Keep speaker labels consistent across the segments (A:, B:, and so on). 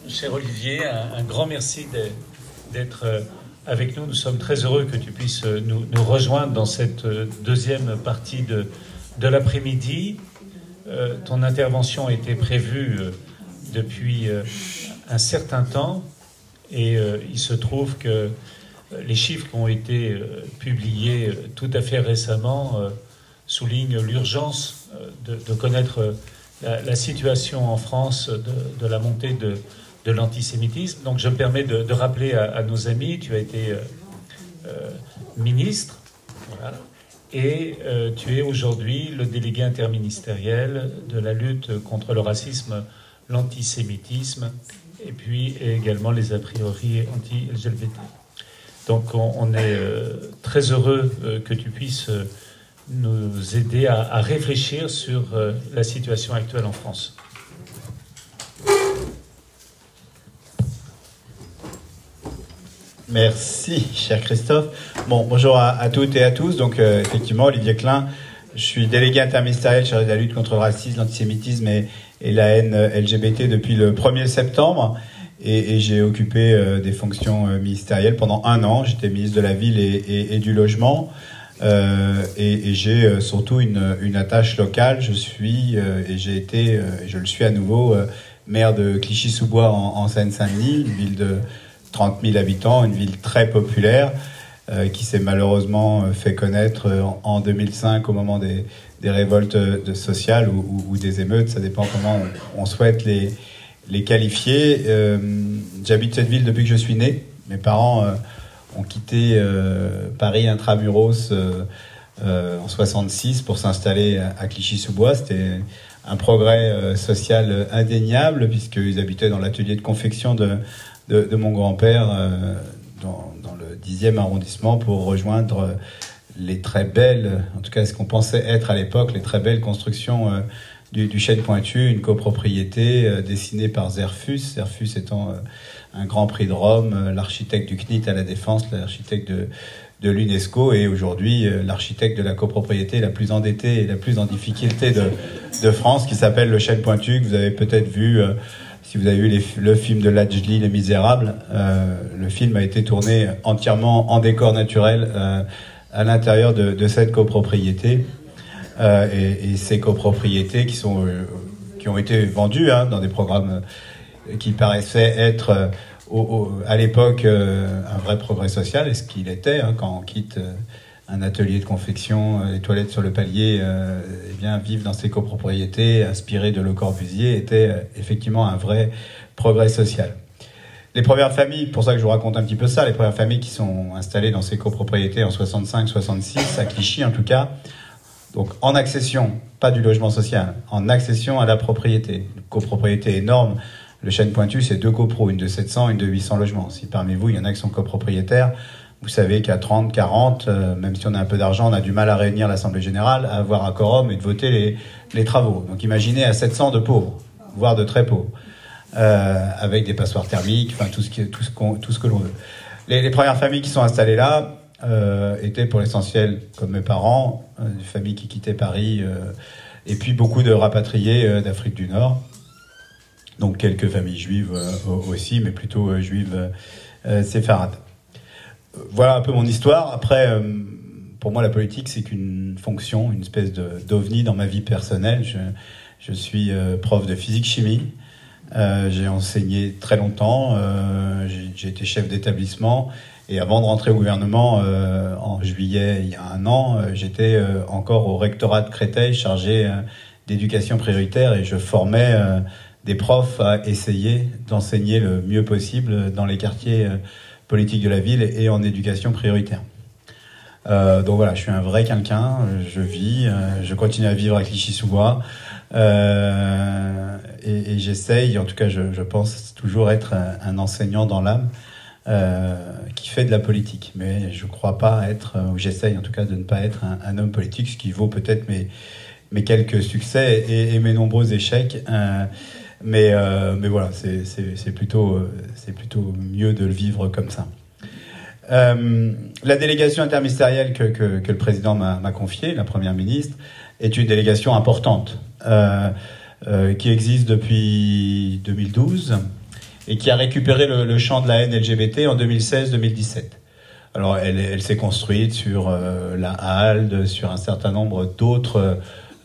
A: cher Olivier, un grand merci d'être avec nous. Nous sommes très heureux que tu puisses nous rejoindre dans cette deuxième partie de l'après-midi. Ton intervention était prévue depuis un certain temps et il se trouve que les chiffres qui ont été publiés tout à fait récemment soulignent l'urgence de connaître la situation en France de la montée de l'antisémitisme. Donc je me permets de rappeler à nos amis, tu as été ministre, voilà, et tu es aujourd'hui le délégué interministériel de la lutte contre le racisme, l'antisémitisme, et puis également les a priori anti-LGBT. Donc on est très heureux que tu puisses nous aider à réfléchir sur la situation actuelle en France.
B: Merci, cher Christophe. Bon, bonjour à toutes et à tous. Donc, effectivement, Olivier Klein, je suis délégué interministériel chargé de la lutte contre le racisme, l'antisémitisme et la haine LGBT depuis le 1er septembre. Et j'ai occupé des fonctions ministérielles pendant 1 an. J'étais ministre de la Ville et du Logement. Et j'ai surtout une attache locale. Je suis, et j'ai été, et je le suis à nouveau, maire de Clichy-sous-Bois en Seine-Saint-Denis, une ville de 30 000 habitants, une ville très populaire, qui s'est malheureusement fait connaître en 2005 au moment des révoltes sociales ou des émeutes. Ça dépend comment on souhaite les qualifier. J'habite cette ville depuis que je suis né. Mes parents ont quitté Paris intramuros en 66 pour s'installer à Clichy-sous-Bois. C'était un progrès social indéniable puisqu'ils habitaient dans l'atelier de confection de mon grand-père dans le 10e arrondissement pour rejoindre les très belles, en tout cas ce qu'on pensait être à l'époque, les très belles constructions du Chêne Pointu, une copropriété dessinée par Zerfus. Zerfus étant un grand prix de Rome, l'architecte du CNIT à la Défense, l'architecte de l'UNESCO et aujourd'hui l'architecte de la copropriété la plus endettée et la plus en difficulté de France, qui s'appelle le Chêne Pointu, que vous avez peut-être vu si vous avez vu le film de Lajli, Les Misérables. Le film a été tourné entièrement en décor naturel à l'intérieur de cette copropriété. Et ces copropriétés qui ont été vendues dans des programmes qui paraissaient être à l'époque un vrai progrès social, et ce qu'il était quand on quitte un atelier de confection, les toilettes sur le palier, eh bien vivre dans ces copropriétés inspirées de Le Corbusier était effectivement un vrai progrès social. Les premières familles, pour ça que je vous raconte un petit peu ça, les premières familles qui sont installées dans ces copropriétés en 65-66, à Clichy en tout cas, donc en accession, pas du logement social, en accession à la propriété. Une copropriété énorme, le Chêne Pointu, c'est 2 copros, une de 700, une de 800 logements. Si parmi vous, il y en a qui sont copropriétaires, vous savez qu'à 30, 40, même si on a un peu d'argent, on a du mal à réunir l'Assemblée Générale, à avoir un quorum et de voter les travaux. Donc imaginez à 700 de pauvres, voire de très pauvres, avec des passoires thermiques, enfin tout ce que l'on veut. Les premières familles qui sont installées là étaient pour l'essentiel, comme mes parents, des familles qui quittaient Paris, et puis beaucoup de rapatriés d'Afrique du Nord. Donc quelques familles juives aussi, mais plutôt juives séfarades. Voilà un peu mon histoire. Après, pour moi, la politique, c'est qu'une fonction, une espèce d'ovni dans ma vie personnelle. Je suis prof de physique-chimie. J'ai enseigné très longtemps. J'ai été chef d'établissement. Et avant de rentrer au gouvernement, en juillet, il y a 1 an, j'étais encore au rectorat de Créteil, chargé d'éducation prioritaire. Et je formais des profs à essayer d'enseigner le mieux possible dans les quartiers politique de la ville et en éducation prioritaire. Donc voilà, je suis un vrai quelqu'un, je vis, je continue à vivre à Clichy-sous-Bois et j'essaye, en tout cas je pense toujours être un enseignant dans l'âme qui fait de la politique, mais je crois pas être, ou j'essaye en tout cas de ne pas être un homme politique, ce qui vaut peut-être mes quelques succès et mes nombreux échecs. Mais voilà, c'est plutôt mieux de le vivre comme ça. La délégation interministérielle que le président m'a confiée, la première ministre, est une délégation importante qui existe depuis 2012 et qui a récupéré le champ de la haine LGBT en 2016-2017. Alors, elle s'est construite sur la HALD, sur un certain nombre d'autres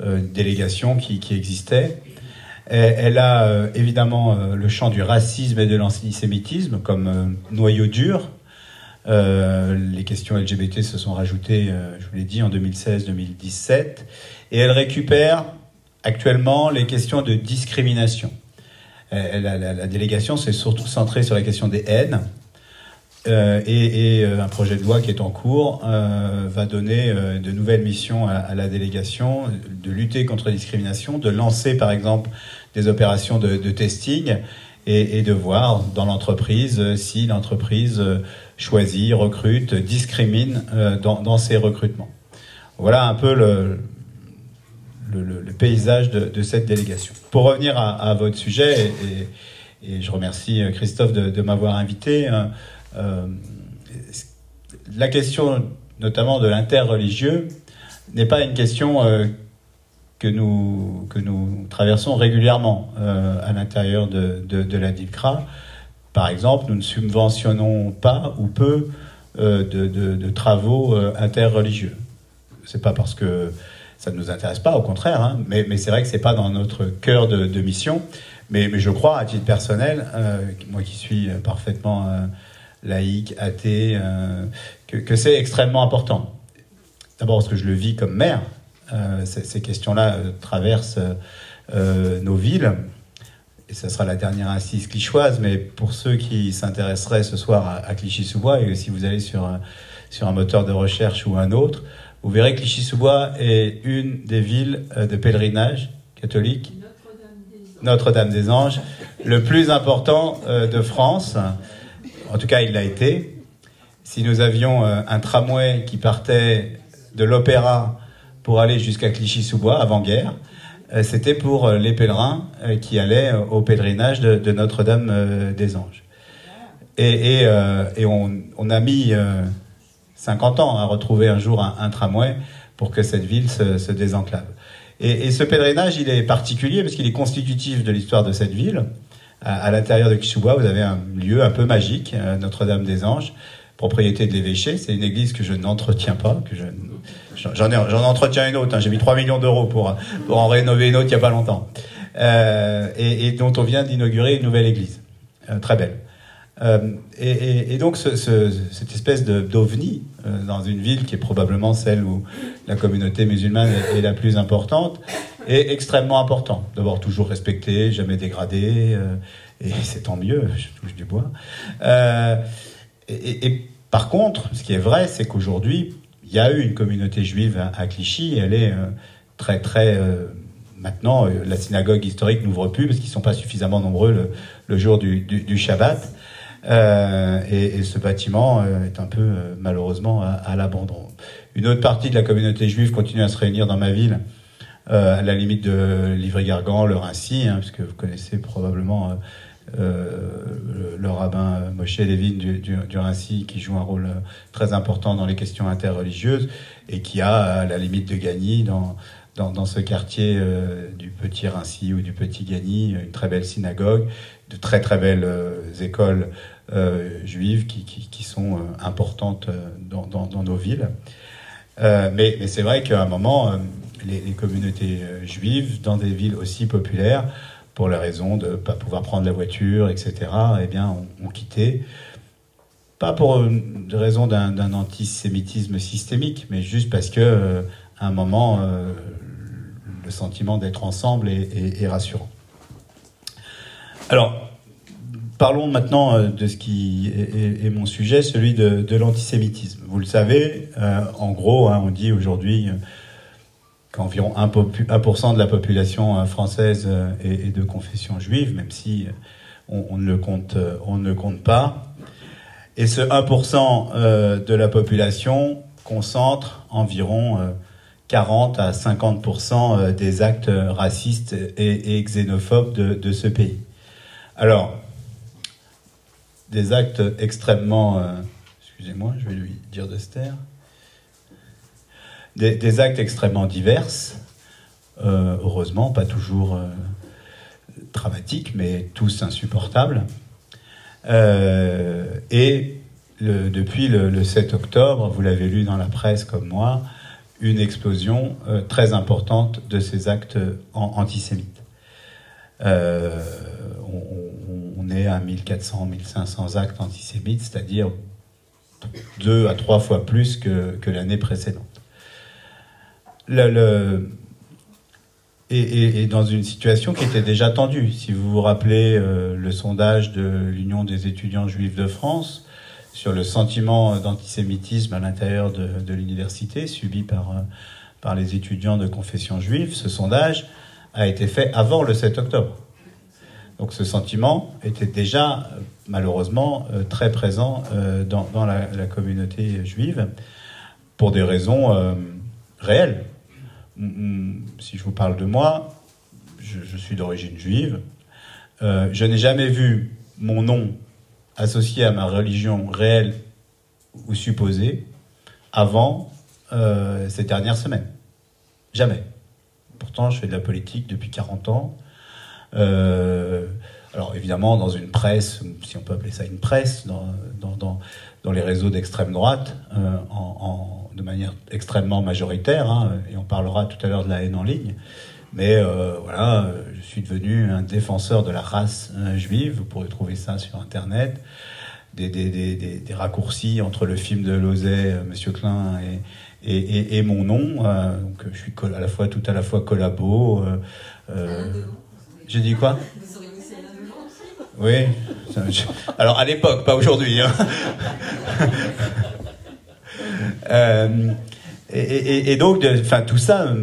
B: délégations qui existaient. Elle a évidemment le champ du racisme et de l'antisémitisme comme noyau dur. Les questions LGBT se sont rajoutées, je vous l'ai dit, en 2016-2017. Et elle récupère actuellement les questions de discrimination. La délégation s'est surtout centrée sur la question des haines. Et un projet de loi qui est en cours va donner de nouvelles missions à la délégation de lutter contre la discrimination, de lancer par exemple des opérations de testing et de voir dans l'entreprise si l'entreprise choisit, recrute, discrimine dans ses recrutements. Voilà un peu le paysage de cette délégation. Pour revenir à votre sujet, et je remercie Christophe de m'avoir invité, la question notamment de l'interreligieux n'est pas une question que nous traversons régulièrement à l'intérieur de la DILCRA. Par exemple, nous ne subventionnons pas ou peu de travaux interreligieux. C'est pas parce que ça ne nous intéresse pas, au contraire, hein, mais c'est vrai que c'est pas dans notre cœur de mission. Mais je crois, à titre personnel, moi qui suis parfaitement laïque, athée, que c'est extrêmement important. D'abord parce que je le vis comme maire. Ces questions-là traversent nos villes. Et ça sera la dernière assise clichéoise, mais pour ceux qui s'intéresseraient ce soir à Clichy-sous-Bois, et si vous allez sur un moteur de recherche ou un autre, vous verrez que Clichy-sous-Bois est une des villes de pèlerinage catholique, Notre-Dame-des-Anges, le plus important de France. En tout cas, il l'a été. Si nous avions un tramway qui partait de l'Opéra pour aller jusqu'à Clichy-sous-Bois, avant-guerre, c'était pour les pèlerins qui allaient au pèlerinage de Notre-Dame-des-Anges. Et on a mis 50 ans à retrouver un jour un tramway pour que cette ville se désenclave. Et ce pèlerinage, il est particulier parce qu'il est constitutif de l'histoire de cette ville. À l'intérieur de Clichy-sous-Bois, vous avez un lieu un peu magique, Notre-Dame-des-Anges, propriété de l'évêché. C'est une église que je n'entretiens pas, j'en entretiens une autre. Hein. J'ai mis 3 millions d'euros pour en rénover une autre il n'y a pas longtemps. Et dont on vient d'inaugurer une nouvelle église. Très belle. Et donc cette espèce d'ovni dans une ville qui est probablement celle où la communauté musulmane est la plus importante est extrêmement important. D'abord toujours respecté, jamais dégradé, et c'est tant mieux, je touche du bois. Et par contre, ce qui est vrai, c'est qu'aujourd'hui, il y a eu une communauté juive à Clichy, elle est très très... maintenant, la synagogue historique n'ouvre plus parce qu'ils ne sont pas suffisamment nombreux le jour du Shabbat. Et ce bâtiment est un peu malheureusement à l'abandon. Une autre partie de la communauté juive continue à se réunir dans ma ville, à la limite de Livry-Gargan, le Rincy, hein, puisque vous connaissez probablement le rabbin Moshe Levin du Rincy, qui joue un rôle très important dans les questions interreligieuses et qui a, à la limite de Gagny, dans ce quartier du Petit Rincy ou du Petit Gagny, une très belle synagogue, de très très belles écoles juives qui sont importantes dans nos villes. Mais c'est vrai qu'à un moment, les communautés juives dans des villes aussi populaires, pour la raison de ne pas pouvoir prendre la voiture, etc., eh bien, ont quitté. Pas pour une raison d'un antisémitisme systémique, mais juste parce que à un moment, le sentiment d'être ensemble est rassurant. Alors, parlons maintenant de ce qui est mon sujet, celui de l'antisémitisme. Vous le savez, en gros, hein, on dit aujourd'hui qu'environ 1% de la population française est de confession juive, même si on ne le compte pas. Et ce 1% de la population concentre environ 40 à 50% des actes racistes et xénophobes de ce pays. Alors, des actes extrêmement... excusez-moi, je vais lui dire de se taire. Des actes extrêmement divers, heureusement, pas toujours dramatiques, mais tous insupportables. Et depuis le 7 octobre, vous l'avez lu dans la presse comme moi, une explosion très importante de ces actes antisémites. On est à 1400, 1500 actes antisémites, c'est-à-dire 2 à 3 fois plus que l'année précédente. Et dans une situation qui était déjà tendue. Si vous vous rappelez le sondage de l'Union des étudiants juifs de France sur le sentiment d'antisémitisme à l'intérieur de l'université subi par les étudiants de confession juive, ce sondage a été fait avant le 7 octobre. Donc ce sentiment était déjà, malheureusement, très présent dans la communauté juive pour des raisons réelles. Si je vous parle de moi, je suis d'origine juive. Je n'ai jamais vu mon nom associé à ma religion réelle ou supposée avant ces dernières semaines. Jamais. Pourtant, je fais de la politique depuis 40 ans. Alors évidemment, dans une presse, si on peut appeler ça une presse, dans les réseaux d'extrême droite, de manière extrêmement majoritaire, hein, et on parlera tout à l'heure de la haine en ligne, mais voilà, je suis devenu un défenseur de la race juive. Vous pourrez trouver ça sur Internet, des raccourcis entre le film de Lozay, Monsieur Klein, et mon nom. Donc je suis tout à la fois collabo. J'ai dit quoi? Oui. Alors à l'époque, pas aujourd'hui. Hein. Et donc, tout ça,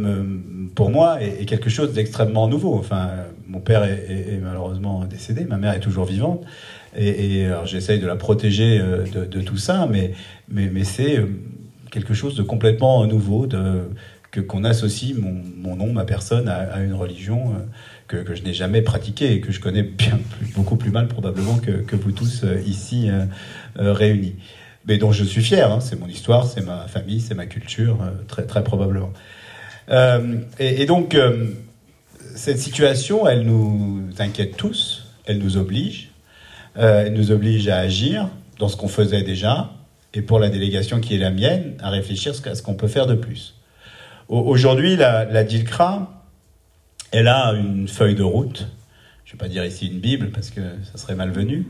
B: pour moi, est quelque chose d'extrêmement nouveau. Enfin, mon père est malheureusement décédé, ma mère est toujours vivante, et alors j'essaye de la protéger de tout ça, mais c'est quelque chose de complètement nouveau, qu'on associe mon nom, ma personne, à une religion que je n'ai jamais pratiquée et que je connais beaucoup plus mal probablement que vous tous ici réunis. Mais dont je suis fier, hein, c'est mon histoire, c'est ma famille, c'est ma culture, très, très probablement. Et donc, cette situation, elle nous inquiète tous, elle nous oblige à agir dans ce qu'on faisait déjà, et pour la délégation qui est la mienne, à réfléchir à ce qu'on peut faire de plus. Aujourd'hui, la DILCRA, elle a une feuille de route, je ne vais pas dire ici une Bible parce que ça serait malvenu,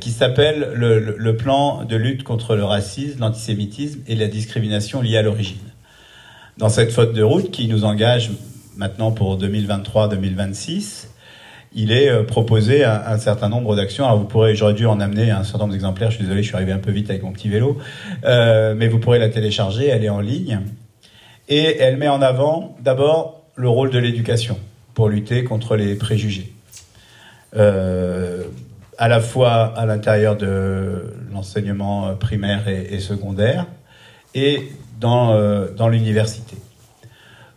B: qui s'appelle le plan de lutte contre le racisme, l'antisémitisme et la discrimination liée à l'origine. Dans cette feuille de route qui nous engage maintenant pour 2023-2026, il est proposé un certain nombre d'actions. Alors j'aurais dû en amener un certain nombre d'exemplaires, je suis désolé, je suis arrivé un peu vite avec mon petit vélo, mais vous pourrez la télécharger, elle est en ligne. Et elle met en avant d'abord le rôle de l'éducation pour lutter contre les préjugés. À la fois à l'intérieur de l'enseignement primaire et secondaire et dans l'université.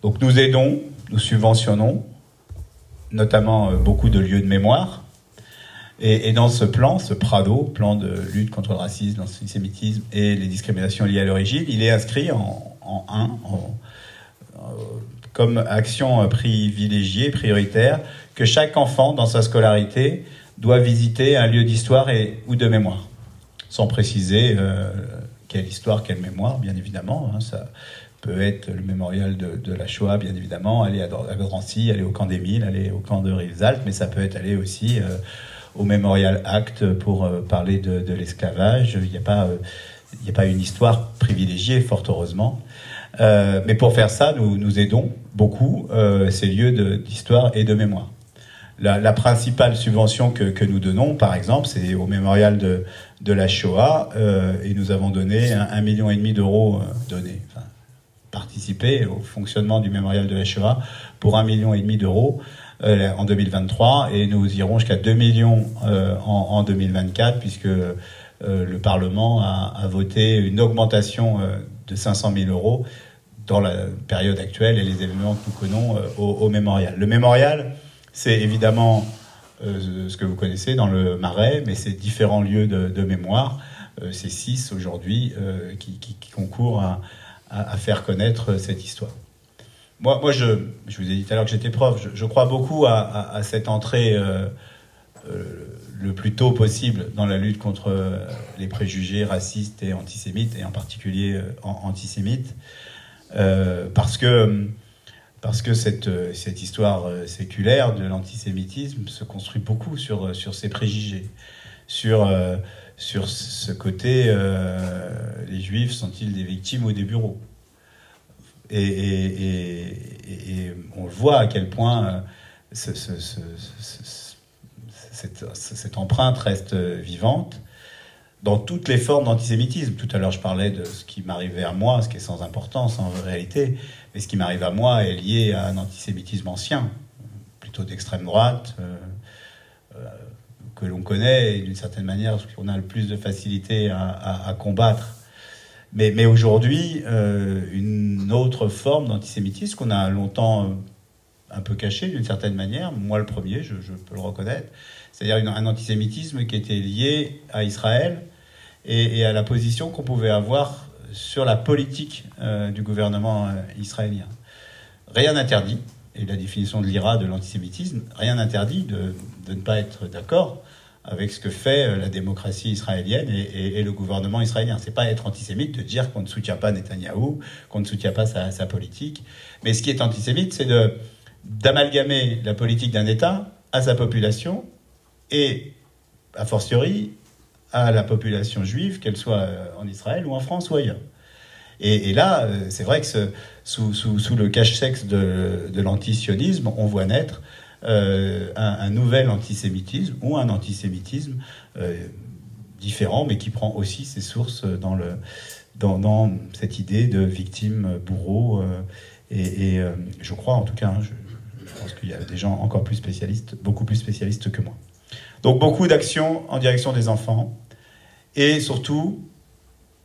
B: Donc nous aidons, nous subventionnons, notamment beaucoup de lieux de mémoire. Et dans ce plan, ce PRADO, plan de lutte contre le racisme, l'antisémitisme et les discriminations liées à l'origine, il est inscrit comme action privilégiée, prioritaire, que chaque enfant, dans sa scolarité, doit visiter un lieu d'histoire ou de mémoire. Sans préciser quelle histoire, quelle mémoire, bien évidemment. Hein, ça peut être le mémorial de la Shoah, bien évidemment, aller à Drancy, aller au camp d'Émile, aller au camp de Rivesaltes, mais ça peut être aller aussi au mémorial Acte pour parler de l'esclavage. Il n'y a pas une histoire privilégiée, fort heureusement. Mais pour faire ça, nous aidons beaucoup ces lieux d'histoire et de mémoire. La principale subvention que nous donnons, par exemple, c'est au mémorial de la Shoah, et nous avons donné 1,5 million d'euros participé au fonctionnement du mémorial de la Shoah pour 1,5 million d'euros en 2023, et nous irons jusqu'à 2 millions en 2024, puisque le Parlement a voté une augmentation de 500 000 euros dans la période actuelle et les événements que nous connaissons au mémorial. Le mémorial, c'est évidemment ce que vous connaissez dans le Marais, mais c'est différents lieux de mémoire. C'est 6 aujourd'hui qui concourent à faire connaître cette histoire. Moi je vous ai dit tout à l'heure que j'étais prof. Je crois beaucoup à cette entrée, le plus tôt possible dans la lutte contre les préjugés racistes et antisémites, et en particulier antisémites, parce que cette histoire séculaire de l'antisémitisme se construit beaucoup sur ces préjugés, sur ce côté les Juifs sont-ils des victimes ou des bourreaux, et on le voit à quel point cette empreinte reste vivante dans toutes les formes d'antisémitisme. Tout à l'heure, je parlais de ce qui m'arrivait à moi, ce qui est sans importance en réalité, mais ce qui m'arrive à moi est lié à un antisémitisme ancien, plutôt d'extrême droite, que l'on connaît et d'une certaine manière qu'on a le plus de facilité à combattre. Mais aujourd'hui, une autre forme d'antisémitisme qu'on a longtemps un peu caché d'une certaine manière, moi le premier, je peux le reconnaître, c'est-à-dire un antisémitisme qui était lié à Israël et à la position qu'on pouvait avoir sur la politique du gouvernement israélien. Rien n'interdit, et la définition de l'IRA de l'antisémitisme, rien n'interdit de ne pas être d'accord avec ce que fait la démocratie israélienne et le gouvernement israélien. C'est pas être antisémite de dire qu'on ne soutient pas Netanyahou, qu'on ne soutient pas sa politique. Mais ce qui est antisémite, c'est d'amalgamer la politique d'un État à sa population et, a fortiori, à la population juive, qu'elle soit en Israël ou en France ou ailleurs. Et là, c'est vrai que sous le cache-sexe de l'antisionisme, on voit naître un nouvel antisémitisme ou un antisémitisme différent, mais qui prend aussi ses sources dans cette idée de victime, bourreau. Et je crois, en tout cas, je pense qu'il y a des gens encore plus spécialistes, beaucoup plus spécialistes que moi. Donc beaucoup d'actions en direction des enfants. Et surtout,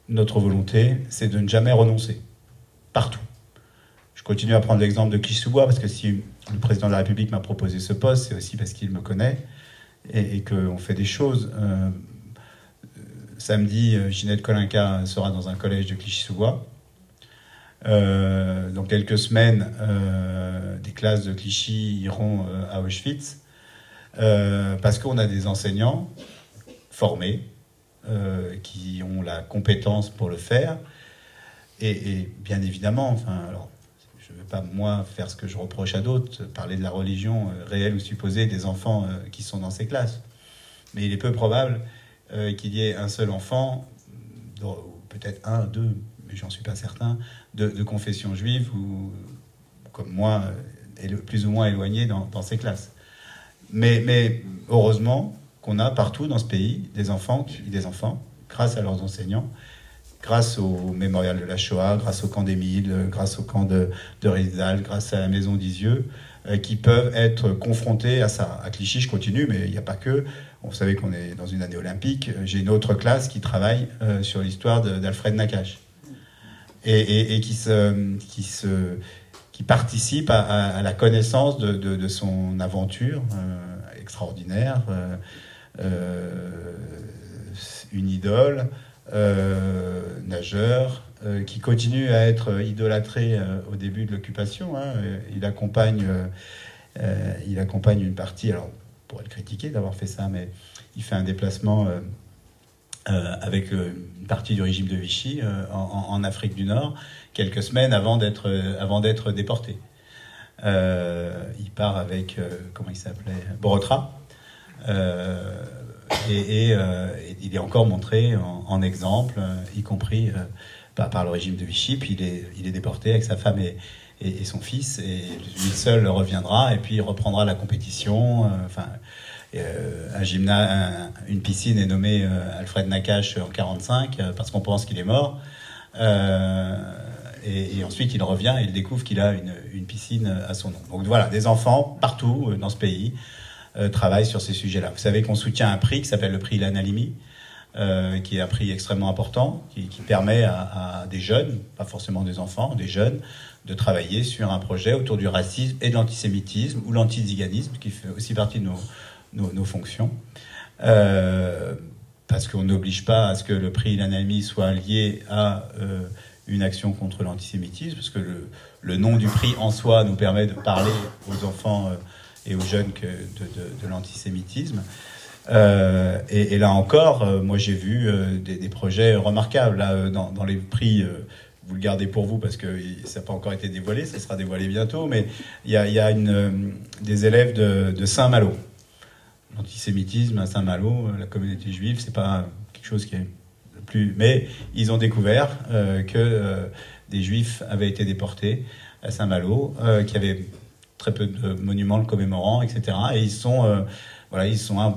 B: notre volonté, c'est de ne jamais renoncer. Partout. Je continue à prendre l'exemple de Clichy-sous-Bois, parce que si le président de la République m'a proposé ce poste, c'est aussi parce qu'il me connaît et qu'on fait des choses. Samedi, Ginette Kolinka sera dans un collège de Clichy-sous-Bois. Dans quelques semaines, des classes de Clichy iront à Auschwitz, parce qu'on a des enseignants formés qui ont la compétence pour le faire. Et bien évidemment, enfin, alors, je ne vais pas, moi, faire ce que je reproche à d'autres, parler de la religion réelle ou supposée des enfants qui sont dans ces classes. Mais il est peu probable qu'il y ait un seul enfant, ou peut-être un, deux, mais j'en suis pas certain, de confession juive ou, comme moi, plus ou moins éloigné dans ces classes. Mais heureusement qu'on a partout dans ce pays des enfants, grâce à leurs enseignants, grâce au mémorial de la Shoah, grâce au camp d'Émile, grâce au camp de Riedel, grâce à la maison d'Isieux, qui peuvent être confrontés à ça. À Clichy, je continue, mais il n'y a pas que. Vous savez qu'on est dans une année olympique. J'ai une autre classe qui travaille sur l'histoire d'Alfred Nakache et qui participe à la connaissance de son aventure extraordinaire, une idole, nageur, qui continue à être idolâtré au début de l'occupation. Il accompagne une partie, alors on pourrait le critiquer d'avoir fait ça, mais il fait un déplacement avec une partie du régime de Vichy en Afrique du Nord, quelques semaines avant d'être déporté. Il part avec, comment il s'appelait, Borotra, et il est encore montré en exemple, y compris par le régime de Vichy, puis il est déporté avec sa femme et son fils, et lui seul reviendra, et puis il reprendra la compétition. Une piscine est nommée Alfred Nakache en 1945 parce qu'on pense qu'il est mort. Et ensuite, il revient et il découvre qu'il a une piscine à son nom. Donc voilà, des enfants partout dans ce pays travaillent sur ces sujets-là. Vous savez qu'on soutient un prix qui s'appelle le prix Ilan Halimi, qui est un prix extrêmement important, qui permet à des jeunes, pas forcément des enfants, des jeunes, de travailler sur un projet autour du racisme et de l'antisémitisme ou l'antiziganisme, qui fait aussi partie de nos fonctions. Parce qu'on n'oblige pas à ce que le prix Ilan Halimi soit lié à une action contre l'antisémitisme, parce que le nom du prix en soi nous permet de parler aux enfants et aux jeunes de l'antisémitisme. Et là encore, moi j'ai vu des projets remarquables. Là, dans les prix, vous le gardez pour vous parce que ça n'a pas encore été dévoilé, ça sera dévoilé bientôt, mais il y a des élèves de Saint-Malo. L'antisémitisme à Saint-Malo, la communauté juive, c'est pas quelque chose qui est plus... Mais ils ont découvert que des juifs avaient été déportés à Saint-Malo, qu'il y avait très peu de monuments le commémorant, etc. Et ils sont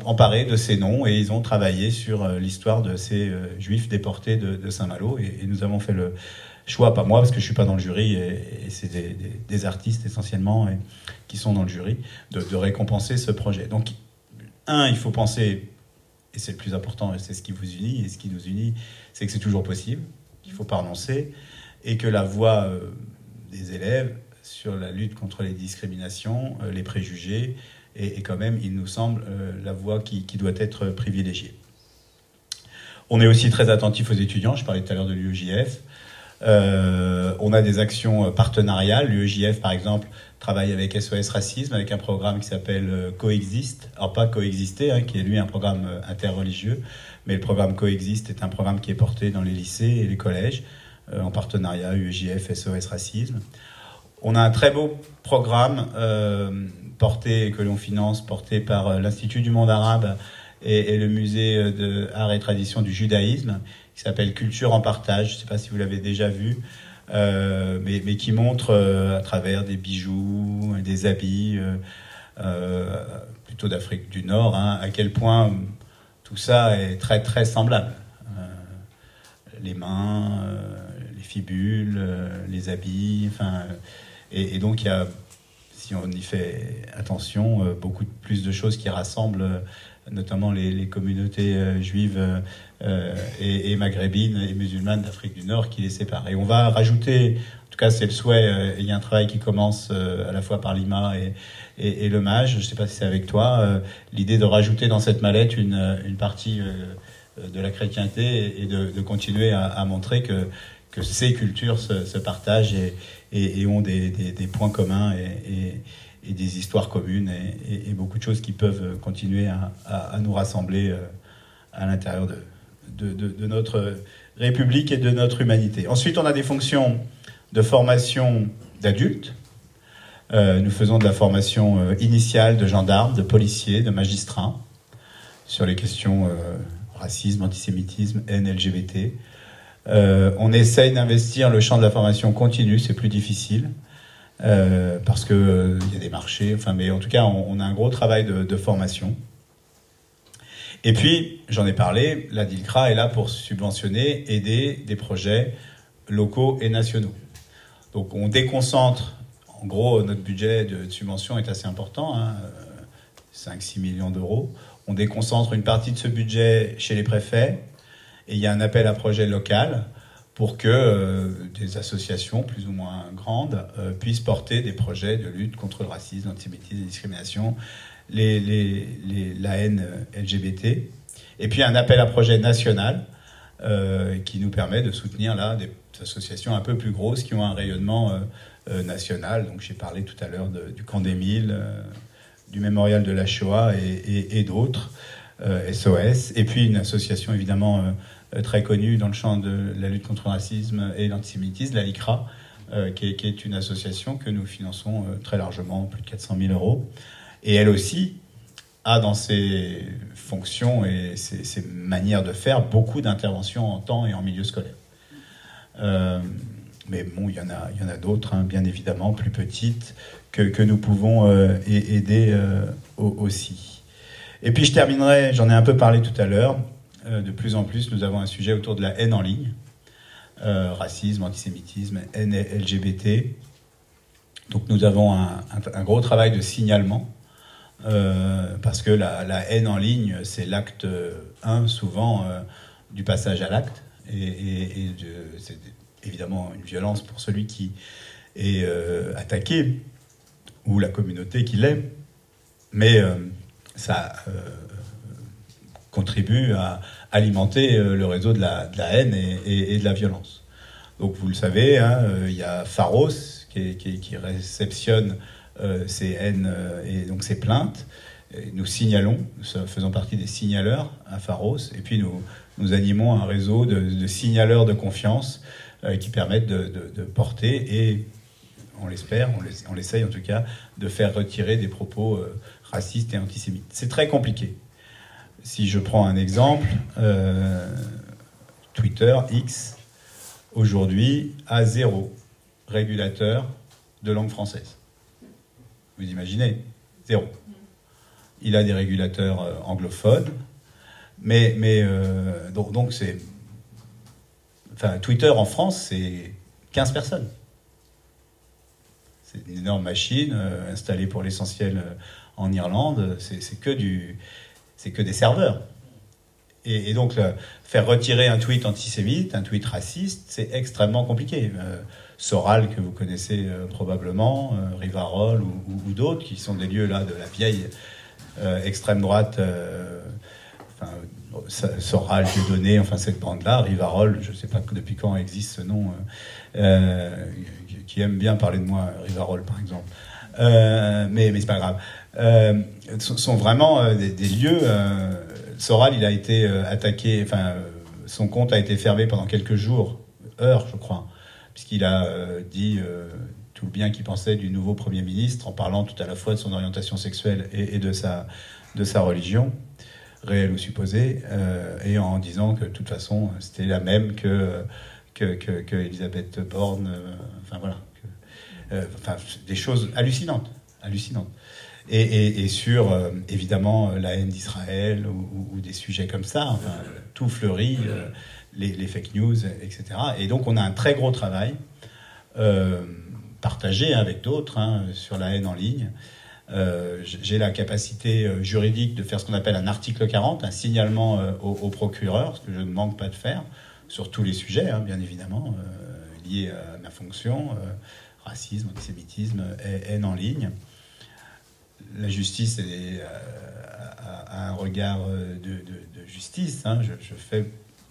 B: emparés de ces noms et ils ont travaillé sur l'histoire de ces juifs déportés de Saint-Malo. Et nous avons fait le choix, pas moi parce que je suis pas dans le jury, et c'est des artistes essentiellement qui sont dans le jury, de récompenser ce projet. Donc, il faut penser, et c'est le plus important, et c'est ce qui vous unit, et ce qui nous unit, c'est que c'est toujours possible, qu'il ne faut pas renoncer, et que la voix des élèves sur la lutte contre les discriminations, les préjugés, est quand même, il nous semble, la voie qui doit être privilégiée. On est aussi très attentif aux étudiants, je parlais tout à l'heure de l'UEJF. On a des actions partenariales. L'UEJF, par exemple, travaille avec SOS Racisme, avec un programme qui s'appelle Coexiste. Alors pas Coexister, qui est lui un programme interreligieux, mais le programme Coexiste est un programme qui est porté dans les lycées et les collèges, en partenariat UEJF, SOS Racisme. On a un très beau programme que l'on finance, porté par l'Institut du monde arabe et le musée d'art et tradition du judaïsme, qui s'appelle Culture en partage. Je ne sais pas si vous l'avez déjà vu, mais qui montre à travers des bijoux, des habits, plutôt d'Afrique du Nord, à quel point tout ça est très très semblable. Les mains, les fibules, les habits, et donc il y a, si on y fait attention, beaucoup plus de choses qui rassemblent notamment les communautés juives et maghrébines et musulmanes d'Afrique du Nord qui les séparent. Et on va rajouter, en tout cas c'est le souhait, il y a un travail qui commence à la fois par l'IMA et le MAGE, je ne sais pas si c'est avec toi, l'idée de rajouter dans cette mallette une partie de la chrétienté et de continuer à montrer que ces cultures se partagent et ont des points communs et des histoires communes et beaucoup de choses qui peuvent continuer à nous rassembler à l'intérieur de notre République et de notre humanité. Ensuite, on a des fonctions de formation d'adultes. Nous faisons de la formation initiale de gendarmes, de policiers, de magistrats sur les questions racisme, antisémitisme, haine LGBT. On essaye d'investir le champ de la formation continue, c'est plus difficile. Parce que il y a des marchés, mais en tout cas on a un gros travail de formation. Et puis j'en ai parlé, la DILCRA est là pour subventionner, aider des projets locaux et nationaux. Donc on déconcentre, en gros notre budget de subvention est assez important, 5-6 millions d'euros. On déconcentre une partie de ce budget chez les préfets et il y a un appel à projet local pour que des associations plus ou moins grandes puissent porter des projets de lutte contre le racisme, l'antisémitisme, la discrimination, la haine LGBT. Et puis un appel à projet national qui nous permet de soutenir là des associations un peu plus grosses qui ont un rayonnement national. Donc j'ai parlé tout à l'heure du Camp d'Émile, du Mémorial de la Shoah et d'autres, SOS. Et puis une association évidemment très connue dans le champ de la lutte contre le racisme et l'antisémitisme, la LICRA, qui est une association que nous finançons très largement, plus de 400 000 euros. Et elle aussi a dans ses fonctions et ses manières de faire beaucoup d'interventions en temps et en milieu scolaire. Mais bon, il y en a d'autres, bien évidemment, plus petites, que nous pouvons aider aussi. Et puis je terminerai, j'en ai un peu parlé tout à l'heure, de plus en plus, nous avons un sujet autour de la haine en ligne, racisme, antisémitisme, haine LGBT. Donc nous avons un gros travail de signalement, parce que la haine en ligne, c'est l'acte 1, souvent, du passage à l'acte, et c'est évidemment une violence pour celui qui est attaqué, ou la communauté qui l'est, mais ça contribue à alimenter le réseau de la haine et de la violence. Donc vous le savez, il y a Pharos qui réceptionne ces haines et donc ces plaintes, Et nous signalons, nous faisons partie des signaleurs à Pharos, et puis nous animons un réseau de signaleurs de confiance qui permettent de porter et, on l'espère, on l'essaye en tout cas, de faire retirer des propos racistes et antisémites. C'est très compliqué. Si je prends un exemple, Twitter, X, aujourd'hui, a 0 régulateur de langue française. Vous imaginez ? 0. Il a des régulateurs anglophones, mais donc c'est... Enfin, Twitter en France, c'est 15 personnes. C'est une énorme machine installée pour l'essentiel en Irlande. C'est que des serveurs. Et donc, faire retirer un tweet antisémite, un tweet raciste, c'est extrêmement compliqué. Soral, que vous connaissez probablement, Rivarol ou d'autres, qui sont des lieux là de la vieille extrême droite, Soral, Dieudonné, enfin cette bande-là, Rivarol, je ne sais pas depuis quand existe ce nom, qui aime bien parler de moi, Rivarol par exemple. Mais c'est pas grave. Sont vraiment des lieux. Soral, il a été attaqué, enfin, son compte a été fermé pendant quelques jours, heures, je crois, puisqu'il a dit tout le bien qu'il pensait du nouveau Premier ministre, en parlant tout à la fois de son orientation sexuelle et de sa religion, réelle ou supposée, et en disant que de toute façon, c'était la même que Elisabeth Borne, enfin voilà, des choses hallucinantes. Et sur, évidemment, la haine d'Israël ou des sujets comme ça, enfin, tout fleurit, les fake news, etc. Et donc, on a un très gros travail partagé avec d'autres sur la haine en ligne. J'ai la capacité juridique de faire ce qu'on appelle un article 40, un signalement au procureur, ce que je ne manque pas de faire, sur tous les sujets, bien évidemment, liés à ma fonction, racisme, antisémitisme, haine en ligne. La justice a un regard de justice.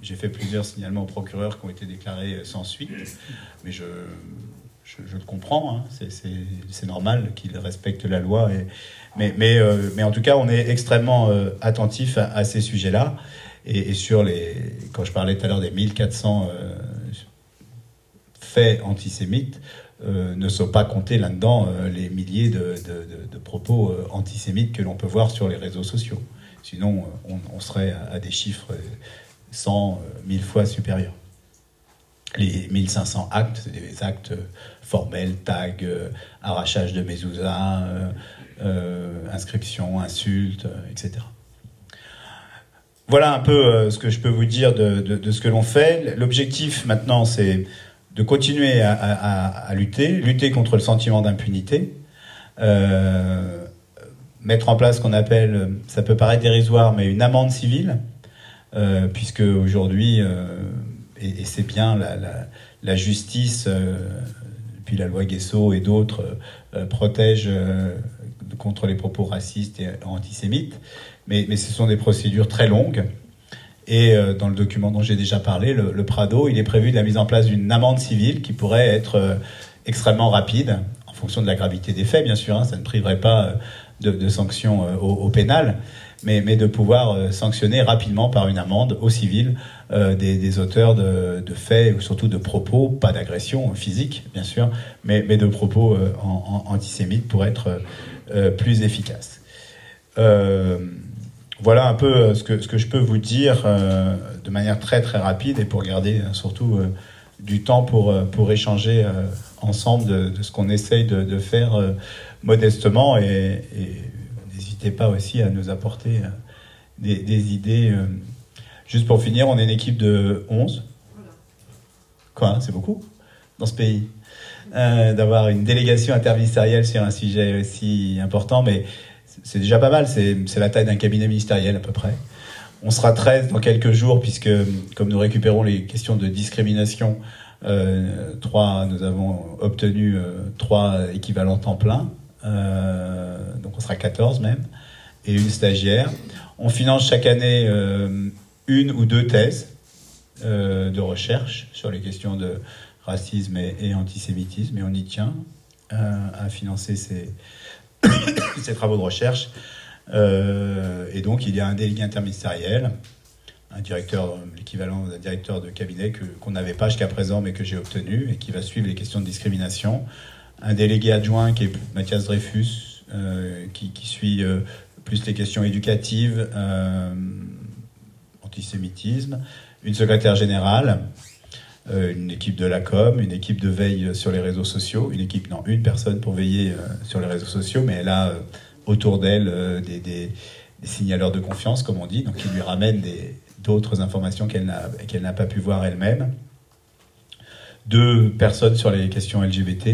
B: J'ai fait plusieurs signalements au procureur qui ont été déclarés sans suite, mais je le comprends. C'est normal qu'il respecte la loi. Mais en tout cas, on est extrêmement attentif à ces sujets-là. Et quand je parlais tout à l'heure des 1400 faits antisémites, ne sont pas comptés là-dedans les milliers de propos antisémites que l'on peut voir sur les réseaux sociaux. Sinon, on serait à des chiffres 100, 1000 fois supérieurs. Les 1500 actes, c'est des actes formels, tags, arrachage de mezouza, inscription, insultes, etc. Voilà un peu ce que je peux vous dire de ce que l'on fait. L'objectif maintenant, c'est de continuer à lutter contre le sentiment d'impunité, mettre en place ce qu'on appelle, ça peut paraître dérisoire, mais une amende civile, puisque aujourd'hui, et c'est bien, la justice, puis la loi Guesso et d'autres, protègent contre les propos racistes et antisémites, mais ce sont des procédures très longues. Et dans le document dont j'ai déjà parlé, le Prado, il est prévu de la mise en place d'une amende civile qui pourrait être extrêmement rapide, en fonction de la gravité des faits, bien sûr, ça ne priverait pas de sanctions au pénal, mais de pouvoir sanctionner rapidement par une amende au civil des auteurs de faits, ou surtout de propos, pas d'agression physique, bien sûr, mais de propos antisémites pour être plus efficaces. Voilà un peu ce que je peux vous dire de manière très très rapide, et pour garder surtout du temps pour échanger ensemble de ce qu'on essaye de faire modestement, et n'hésitez pas aussi à nous apporter des idées. Juste pour finir, on est une équipe de 11. Quoi, c'est beaucoup dans ce pays d'avoir une délégation interministérielle sur un sujet aussi important, mais c'est déjà pas mal, c'est la taille d'un cabinet ministériel à peu près. On sera 13 dans quelques jours, puisque comme nous récupérons les questions de discrimination, nous avons obtenu 3 équivalents temps plein, donc on sera 14 même, et une stagiaire. On finance chaque année 1 ou 2 thèses de recherche sur les questions de racisme et antisémitisme, et on y tient à financer ces travaux de recherche. Et donc il y a un délégué interministériel, un directeur, l'équivalent d'un directeur de cabinet qu'on n'avait pas jusqu'à présent, mais que j'ai obtenu, et qui va suivre les questions de discrimination. Un délégué adjoint qui est Mathias Dreyfus, qui suit plus les questions éducatives, antisémitisme. Une secrétaire générale, une équipe de la com, une équipe de veille sur les réseaux sociaux, une personne pour veiller sur les réseaux sociaux, mais elle a autour d'elle des signaleurs de confiance, comme on dit, donc qui lui ramènent d'autres informations qu'elle n'a pas pu voir elle-même. 2 personnes sur les questions LGBT,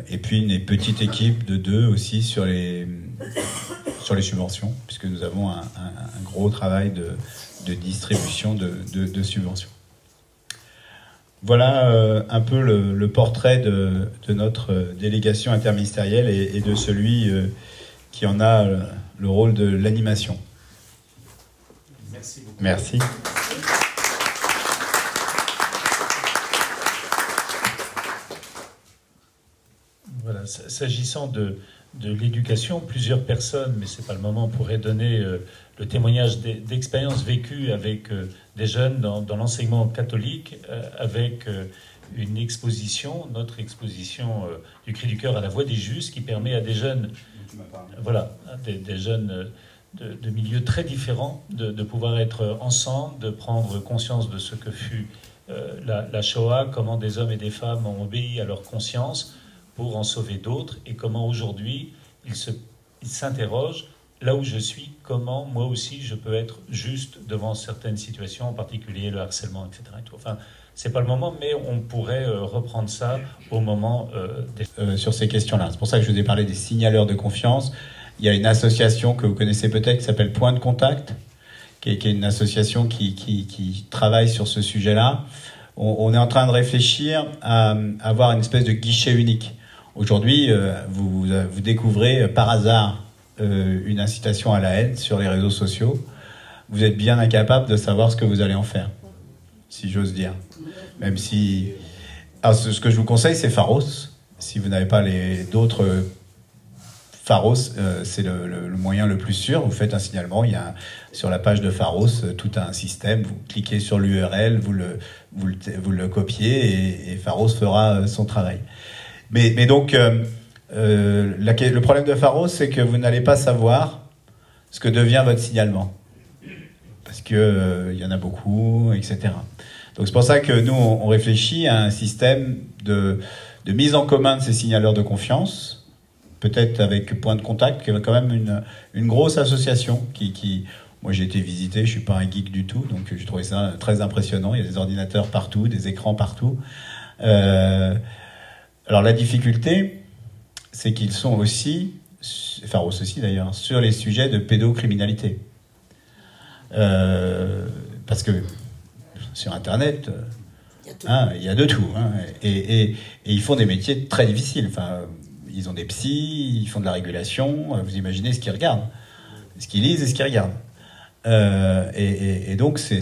B: et puis une petite équipe de 2 aussi sur les subventions, puisque nous avons un gros travail de distribution de subventions. Voilà un peu le portrait de notre délégation interministérielle et de celui qui en a le rôle de l'animation.
A: Merci beaucoup.
B: Merci.
A: Voilà, s'agissant de l'éducation, plusieurs personnes, mais ce n'est pas le moment, pourraient donner le témoignage d'expériences vécues avec des jeunes dans l'enseignement catholique, avec une exposition, notre exposition du Cri du Cœur à la Voix des Justes, qui permet à des jeunes, voilà, des jeunes de milieux très différents, de pouvoir être ensemble, de prendre conscience de ce que fut la Shoah, comment des hommes et des femmes ont obéi à leur conscience pour en sauver d'autres, et comment aujourd'hui ils s'interrogent, là où je suis, comment moi aussi je peux être juste devant certaines situations, en particulier le harcèlement, etc. Et tout. Enfin, c'est pas le moment, mais on pourrait reprendre ça au moment
B: sur ces questions-là. C'est pour ça que je vous ai parlé des signaleurs de confiance. Il y a une association que vous connaissez peut-être qui s'appelle Point de Contact, qui est une association qui travaille sur ce sujet-là. On est en train de réfléchir à avoir une espèce de guichet unique. Aujourd'hui, vous découvrez par hasard une incitation à la haine sur les réseaux sociaux. Vous êtes bien incapable de savoir ce que vous allez en faire, si j'ose dire. Même si... Alors, ce que je vous conseille, c'est Pharos. Si vous n'avez pas d'autres... Pharos, c'est le moyen le plus sûr. Vous faites un signalement, il y a sur la page de Pharos tout un système. Vous cliquez sur l'URL, vous le copiez et Pharos fera son travail. Mais donc, le problème de Pharos, c'est que vous n'allez pas savoir ce que devient votre signalement. Parce qu'il y en a beaucoup, etc. Donc c'est pour ça que nous, on réfléchit à un système de mise en commun de ces signaleurs de confiance, peut-être avec Point de Contact, qui est quand même une grosse association qui moi j'ai été visité, je suis pas un geek du tout, donc j'ai trouvé ça très impressionnant. Il y a des ordinateurs partout, des écrans partout. Alors la difficulté, c'est qu'ils sont aussi, Pharos aussi d'ailleurs, sur les sujets de pédocriminalité. Parce que sur Internet, il y a de tout. Et ils font des métiers très difficiles. Enfin, ils ont des psys, ils font de la régulation. Vous imaginez ce qu'ils regardent, ce qu'ils lisent et ce qu'ils regardent. Et donc, c'est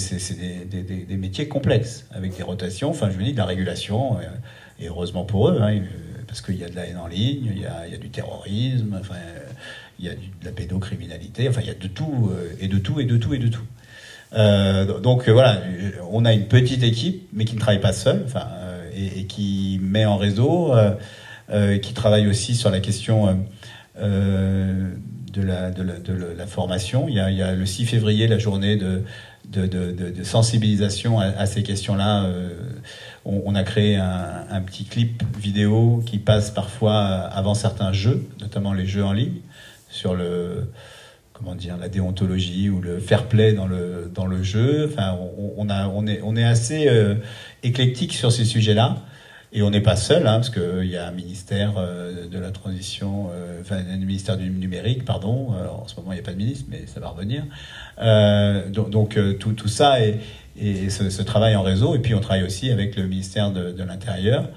B: des métiers complexes, avec des rotations. Enfin, je veux dire, de la régulation, et heureusement pour eux, parce qu'il y a de la haine en ligne, il y a du terrorisme, enfin, il y a de la pédocriminalité, enfin, il y a de tout, et de tout, et de tout, et de tout. Donc voilà, on a une petite équipe, mais qui ne travaille pas seule, enfin, et qui met en réseau, qui travaille aussi sur la question de la formation. Il y a le 6 février, la journée de sensibilisation à ces questions-là. On a créé un petit clip vidéo qui passe parfois avant certains jeux, notamment les jeux en ligne, sur la déontologie ou le fair play dans le jeu. Enfin, on est assez éclectique sur ces sujets-là. Et on n'est pas seul, parce qu'il y a un ministère de la transition, un ministère du numérique, pardon. En ce moment, il n'y a pas de ministre, mais ça va revenir. Donc tout ça et ce travail en réseau. Et puis on travaille aussi avec le ministère de l'Intérieur.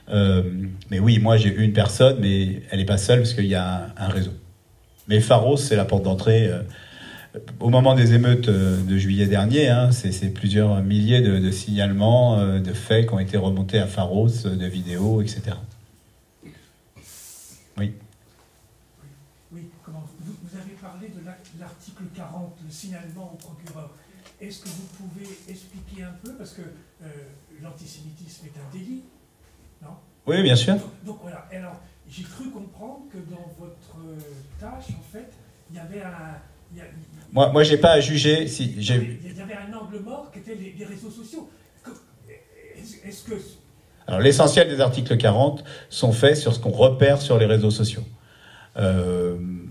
B: Mais oui, moi j'ai une personne, mais elle n'est pas seule parce qu'il y a un réseau. Mais Pharos, c'est la porte d'entrée. Au moment des émeutes de juillet dernier, c'est plusieurs milliers de signalements, de faits qui ont été remontés à Pharos, de vidéos, etc. Oui.
C: Oui, comment vous 40, le signalement au procureur. Est-ce que vous pouvez expliquer un peu, parce que l'antisémitisme est un délit, non?
B: Oui, bien sûr.
C: Donc voilà, alors j'ai cru comprendre que dans votre tâche, en fait, il y avait
B: Moi, j'ai pas à juger si
C: il y avait un angle mort qui était les réseaux sociaux. Est-ce que...
B: Alors, l'essentiel des articles 40 sont faits sur ce qu'on repère sur les réseaux sociaux.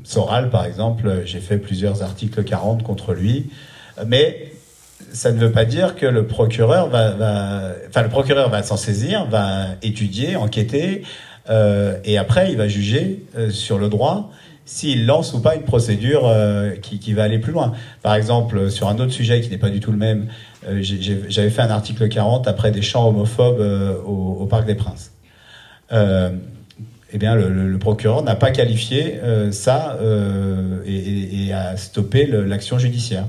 B: Soral, par exemple, j'ai fait plusieurs articles 40 contre lui, mais ça ne veut pas dire que le procureur le procureur va s'en saisir, va étudier, enquêter, et après il va juger sur le droit s'il lance ou pas une procédure qui va aller plus loin. Par exemple, sur un autre sujet qui n'est pas du tout le même, j'avais fait un article 40 après des chants homophobes au Parc des Princes. Eh bien, le procureur n'a pas qualifié ça et a stoppé l'action judiciaire.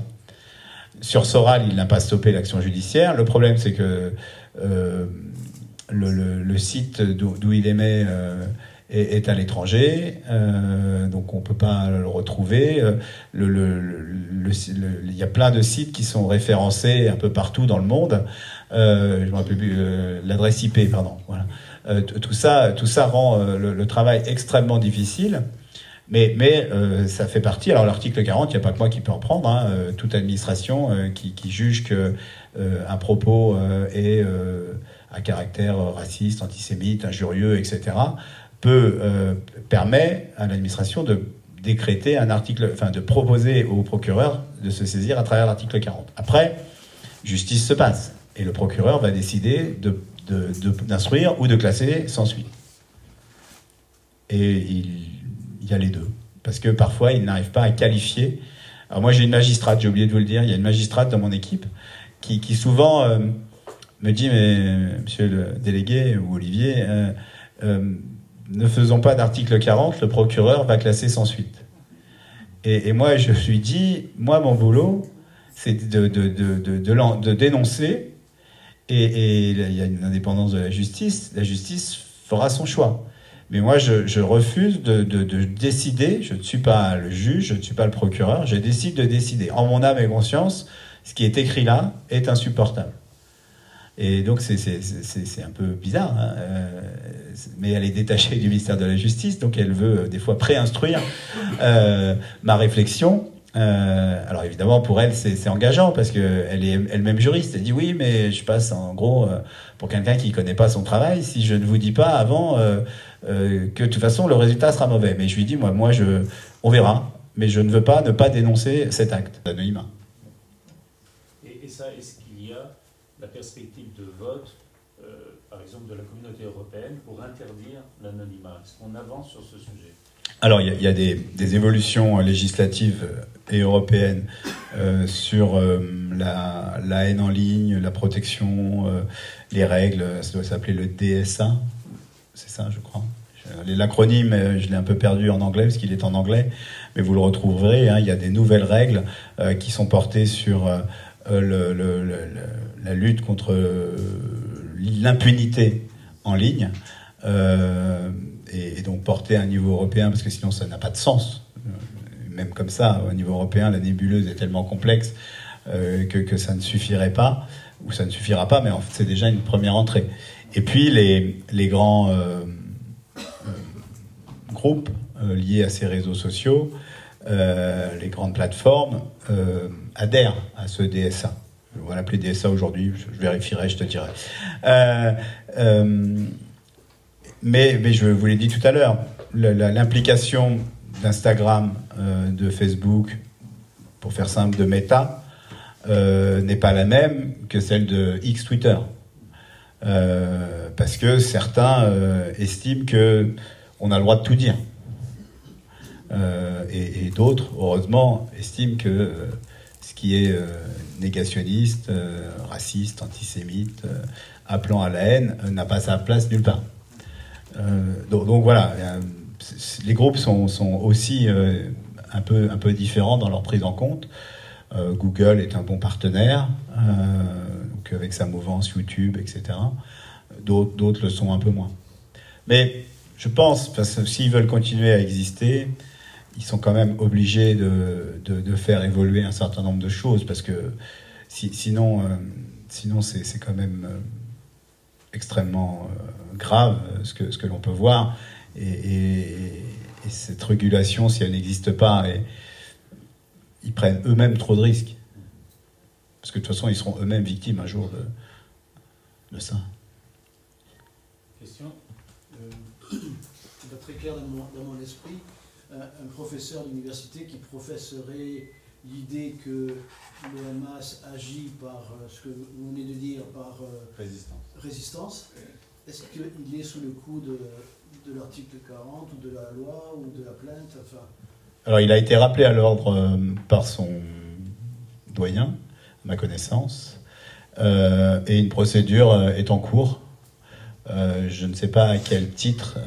B: Sur Soral, il n'a pas stoppé l'action judiciaire. Le problème, c'est que le site d'où il émet est à l'étranger, donc on ne peut pas le retrouver. Il y a plein de sites qui sont référencés un peu partout dans le monde. Je ne me rappelle plus l'adresse IP, pardon. Voilà. Tout ça rend le travail extrêmement difficile. Mais ça fait partie. Alors l'article 40, il n'y a pas que moi qui peux en prendre. Hein, toute administration qui juge que un propos est à caractère raciste, antisémite, injurieux, etc., permet à l'administration de décréter un article, enfin de proposer au procureur de se saisir à travers l'article 40. Après, justice se passe et le procureur va décider d'instruire ou de classer sans suite. Et il y a les deux. Parce que parfois, il n'arrive pas à qualifier. Alors moi, j'ai une magistrate, j'ai oublié de vous le dire, il y a une magistrate dans mon équipe qui souvent me dit, mais monsieur le délégué ou Olivier, ne faisons pas d'article 40, le procureur va classer sans suite. Et moi, je lui dis, moi, mon boulot, c'est de dénoncer, et il y a une indépendance de la justice fera son choix. Mais moi, je refuse de décider. Je ne suis pas le juge, je ne suis pas le procureur. Je décide de décider. En mon âme et conscience, ce qui est écrit là est insupportable. Et donc, c'est un peu bizarre. Hein, mais elle est détachée du ministère de la Justice, donc elle veut des fois préinstruire ma réflexion. Alors évidemment, pour elle, c'est engageant parce qu'elle est elle-même juriste. Elle dit oui, mais je passe en gros pour quelqu'un qui ne connaît pas son travail. Si je ne vous dis pas avant que de toute façon le résultat sera mauvais. Mais je lui dis on verra, mais je ne veux pas ne pas dénoncer cet acte d'anonymat.
A: Et ça, est-ce qu'il y a la perspective de vote, par exemple de la communauté européenne, pour interdire l'anonymat? Est-ce qu'on avance sur ce sujet?
B: Alors, il y a des évolutions législatives et européennes sur la haine en ligne, la protection, les règles. Ça doit s'appeler le DSA. C'est ça, je crois. L'acronyme, je l'ai un peu perdu en anglais parce qu'il est en anglais, mais vous le retrouverez. Hein, il y a des nouvelles règles qui sont portées sur la lutte contre l'impunité en ligne. Et donc porter à un niveau européen, parce que sinon ça n'a pas de sens. Même comme ça, au niveau européen, la nébuleuse est tellement complexe que ça ne suffirait pas, ou ça ne suffira pas, mais en fait c'est déjà une première entrée. Et puis les grands groupes liés à ces réseaux sociaux, les grandes plateformes, adhèrent à ce DSA. On va l'appeler DSA aujourd'hui, je vérifierai, je te dirai. Mais je vous l'ai dit tout à l'heure, l'implication d'Instagram, de Facebook, pour faire simple, de Meta, n'est pas la même que celle de X Twitter. Parce que certains estiment qu'on a le droit de tout dire. Et d'autres, heureusement, estiment que ce qui est négationniste, raciste, antisémite, appelant à la haine, n'a pas sa place nulle part. Donc voilà, les groupes sont aussi un peu différents dans leur prise en compte. Google est un bon partenaire, donc avec sa mouvance YouTube, etc. D'autres le sont un peu moins. Mais je pense, parce que s'ils veulent continuer à exister, ils sont quand même obligés de faire évoluer un certain nombre de choses, parce que sinon c'est quand même extrêmement grave ce que l'on peut voir, et cette régulation, si elle n'existe pas, ils prennent eux-mêmes trop de risques, parce que de toute façon ils seront eux-mêmes victimes un jour de ça.
D: Question. C'est pas très clair dans mon esprit. Un professeur d'université qui professerait l'idée que le Hamas agit par ce que vous venez de dire, par résistance. Est-ce qu'il est sous le coup de l'article 40 ou de la loi ou de la plainte, enfin...
B: Alors il a été rappelé à l'ordre par son doyen, à ma connaissance, et une procédure est en cours. Je ne sais pas à quel titre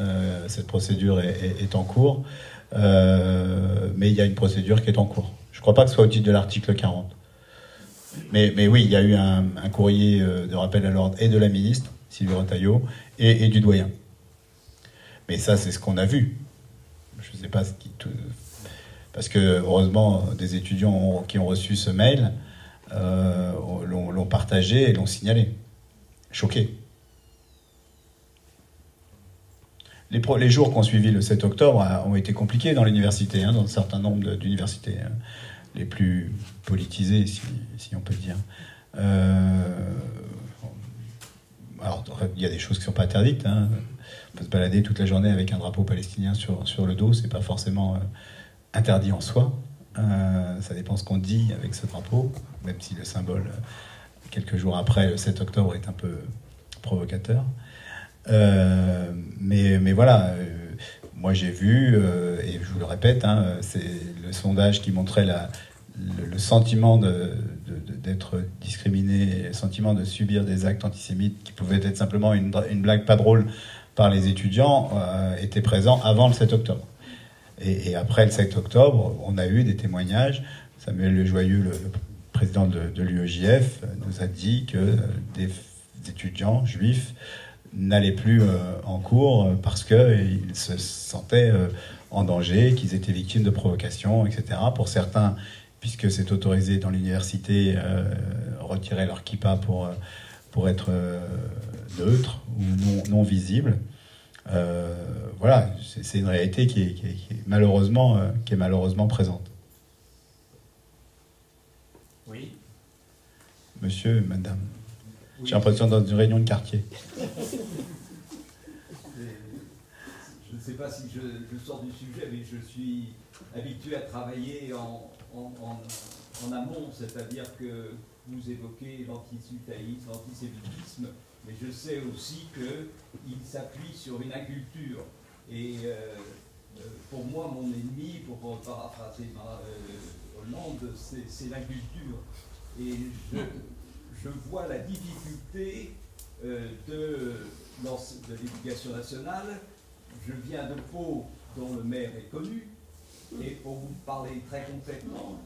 B: cette procédure est en cours, mais il y a une procédure qui est en cours. Je ne crois pas que ce soit au titre de l'article 40. Mais oui, il y a eu un courrier de rappel à l'ordre et de la ministre, Sylvie Retailleau, et du doyen. Mais ça, c'est ce qu'on a vu. Je ne sais pas ce qui... Parce que, heureusement, des étudiants qui ont reçu ce mail l'ont partagé et l'ont signalé. Choqué. Les jours qui ont suivi le 7 octobre ont été compliqués dans l'université, dans un certain nombre d'universités, les plus politisées, si on peut dire. Alors, il y a des choses qui ne sont pas interdites. On peut se balader toute la journée avec un drapeau palestinien sur le dos, c'est pas forcément interdit en soi. Ça dépend ce qu'on dit avec ce drapeau, même si le symbole, quelques jours après, le 7 octobre, est un peu provocateur. Mais voilà, moi j'ai vu, et je vous le répète, c'est le sondage qui montrait le sentiment d'être discriminé, le sentiment de subir des actes antisémites qui pouvaient être simplement une blague pas drôle par les étudiants, était présent avant le 7 octobre. Et après le 7 octobre, on a eu des témoignages. Samuel Le Joyeux, le président de l'UEJF, nous a dit que des étudiants juifs n'allaient plus en cours parce qu'ils se sentaient en danger, qu'ils étaient victimes de provocations, etc. Pour certains, puisque c'est autorisé dans l'université, retirer leur kippa pour être neutre ou non visible. Voilà, c'est une réalité qui est malheureusement présente.
A: Oui.
B: Monsieur, madame.
E: Oui.
B: J'ai l'impression dans une réunion de quartier.
E: Je ne sais pas si je sors du sujet, mais je suis habitué à travailler en amont, c'est-à-dire que vous évoquez l'antisémitisme, l'antisémitisme, mais je sais aussi qu'il s'appuie sur une inculture. Et pour moi, mon ennemi, pour paraphraser Hollande, c'est l'inculture. Et je vois la difficulté de l'éducation nationale. Je viens de Pau, dont le maire est connu, et pour vous parler très concrètement,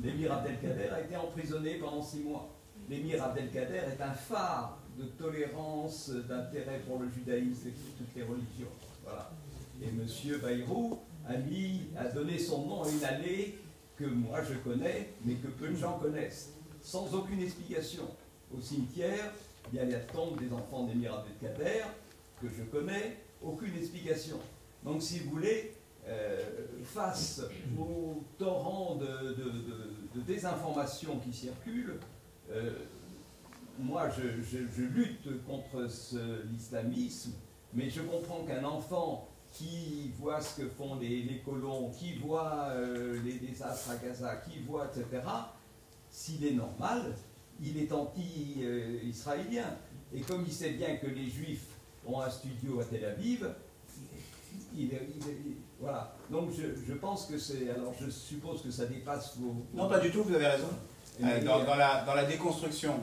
E: l'émir Abdelkader a été emprisonné pendant 6 mois. L'émir Abdelkader est un phare de tolérance, d'intérêt pour le judaïsme et pour toutes les religions. Voilà. Et M. Bayrou a donné son nom à une allée que moi je connais, mais que peu de gens connaissent, sans aucune explication. Au cimetière, il y a la tombe des enfants d'émir Abdelkader, que je connais, aucune explication. Donc si vous voulez, face au torrent de désinformation qui circule, moi je lutte contre l'islamisme, mais je comprends qu'un enfant qui voit ce que font les colons, qui voit les désastres à Gaza, qui voit, etc., s'il est normal, il est anti-israélien. Et comme il sait bien que les Juifs ont un studio à Tel Aviv, voilà. Donc je pense que c'est... Alors je suppose que ça dépasse vos...
B: Non, pas du tout, vous avez raison. Dans la déconstruction...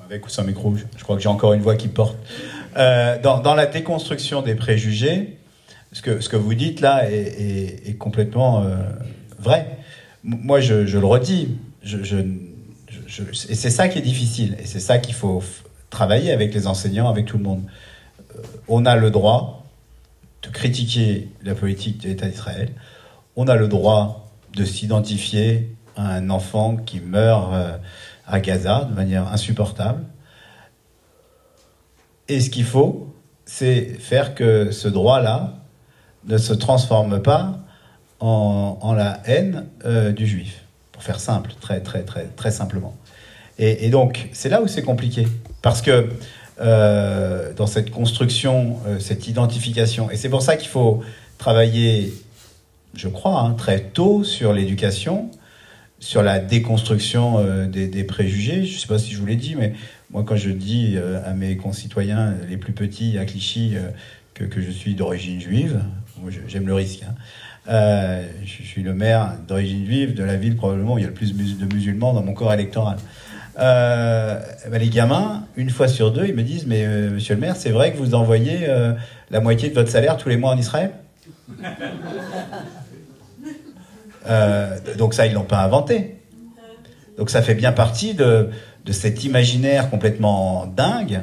B: Avec ou sans micro, je crois que j'ai encore une voix qui porte. Dans la déconstruction des préjugés, ce que vous dites là est complètement vrai. Moi, je le redis, et c'est ça qui est difficile, et c'est ça qu'il faut travailler avec les enseignants, avec tout le monde. On a le droit, de critiquer la politique de l'État d'Israël. On a le droit de s'identifier à un enfant qui meurt à Gaza de manière insupportable. Et ce qu'il faut, c'est faire que ce droit-là ne se transforme pas en la haine du juif. Pour faire simple, très simplement. Et donc, c'est là où c'est compliqué. Parce que dans cette construction, cette identification, et c'est pour ça qu'il faut travailler, je crois, très tôt sur l'éducation, sur la déconstruction des préjugés. Je ne sais pas si je vous l'ai dit, mais moi, quand je dis à mes concitoyens les plus petits à Clichy que je suis d'origine juive, moi, j'aime le risque, je suis le maire d'origine juive de la ville probablement où il y a le plus de musulmans dans mon corps électoral. Les gamins, une fois sur deux, ils me disent « Mais monsieur le maire, c'est vrai que vous envoyez la moitié de votre salaire tous les mois en Israël ?» Donc ça, ils ne l'ont pas inventé. Donc ça fait bien partie de cet imaginaire complètement dingue